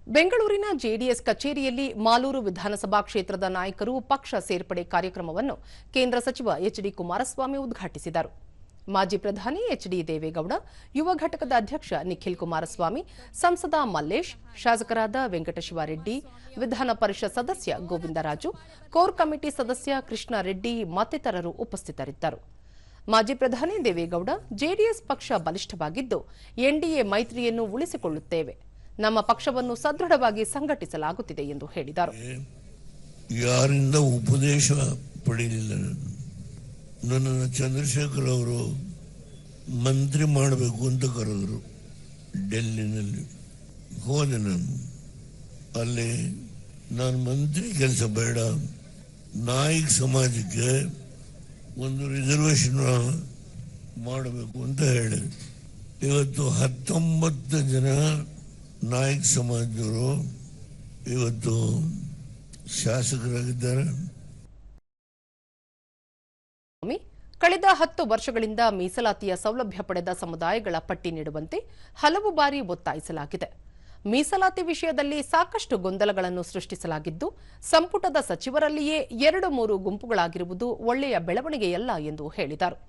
ಬೆಂಗಳೂರಿನ ಜೆಡಿಎಸ್ ಕಚೇರಿಯಲ್ಲಿ ಮಾಲೂರು ವಿಧಾನಸಭಾ ಕ್ಷೇತ್ರದ ನಾಯಕರು ಪಕ್ಷ ಸೇರ್ಪಡೆ ಕಾರ್ಯಕ್ರಮವನ್ನು ಕೇಂದ್ರ ಸಚಿವ ಎಚ್ಡಿ ಕುಮಾರಸ್ವಾಮಿ ಉದ್ಘಾಟಿಸಿದರು. ಮಾಜಿ ಪ್ರಧಾನಿ ಎಚ್ಡಿ ದೇವೇಗೌಡ, ಯುವ ಘಟಕದ ಅಧ್ಯಕ್ಷ ನಿಖಿಲ್ ಕುಮಾರಸ್ವಾಮಿ, ಸಂಸದ ಮಲ್ಲೇಶ್, ಶಾಸಕರಾದ ವೆಂಕಟಶಿವಾರೆಡ್ಡಿ, ವಿಧಾನ ಪರಿಷತ್ ಸದಸ್ಯ ಗೋವಿಂದರಾಜು, ಕೋರ್ ಕಮಿಟಿ ಸದಸ್ಯ ಕೃಷ್ಣ ರೆಡ್ಡಿ ಮತ್ತಿತರರು ಉಪಸ್ಥಿತರಿದ್ದರು. ಮಾಜಿ ಪ್ರಧಾನಿ ದೇವೇಗೌಡ, ಜೆಡಿಎಸ್ ಪಕ್ಷ ಬಲಿಷ್ಠವಾಗಿದ್ದು ಎನ್ಡಿಎ ಮೈತ್ರಿಯನ್ನು ಉಳಿಸಿಕೊಳ್ಳುತ್ತೇವೆ, ನಮ್ಮ ಪಕ್ಷವನ್ನು ಸದೃಢವಾಗಿ ಸಂಘಟಿಸಲಾಗುತ್ತಿದೆ ಎಂದು ಹೇಳಿದರು. ಯಾರಿಂದ ಉಪದೇಶ ಪಡೆಯಲಿಲ್ಲ. ನನ್ನನ್ನು ಚಂದ್ರಶೇಖರ್ ಅವರು ಮಂತ್ರಿ ಮಾಡಬೇಕು ಅಂತ ಕರೆದರು. ಡೆಲ್ಲಿನಲ್ಲಿ ಹೋದೆ. ಅಲ್ಲಿ ನಾನು ಮಂತ್ರಿ ಕೆಲಸ ಬೇಡ, ನಾಯಕ ಸಮಾಜಕ್ಕೆ ಒಂದು ರಿಸರ್ವೇಶನ್ ಮಾಡಬೇಕು ಅಂತ ಹೇಳಿ ಇವತ್ತು 19 ಜನ ನಾಯಕ ಸಮಾಜದವರು ಇವತ್ತು ಶಾಸಕರಾಗಿದ್ದಾರೆ. ಕಳೆದ 10 ವರ್ಷಗಳಿಂದ ಮೀಸಲಾತಿಯ ಸೌಲಭ್ಯ ಪಡೆದ ಸಮುದಾಯಗಳ ಪಟ್ಟಿ ನೀಡುವಂತೆ ಹಲವು ಬಾರಿ ಒತ್ತಾಯಿಸಲಾಗಿದೆ. ಮೀಸಲಾತಿ ವಿಷಯದಲ್ಲಿ ಸಾಕಷ್ಟು ಗೊಂದಲಗಳನ್ನು ಸೃಷ್ಟಿಸಲಾಗಿದ್ದು, ಸಂಪುಟದ ಸಚಿವರಲ್ಲಿಯೇ 2-3 ಗುಂಪುಗಳಾಗಿರುವುದು ಒಳ್ಳೆಯ ಬೆಳವಣಿಗೆಯಲ್ಲ ಎಂದು ಹೇಳಿದರು.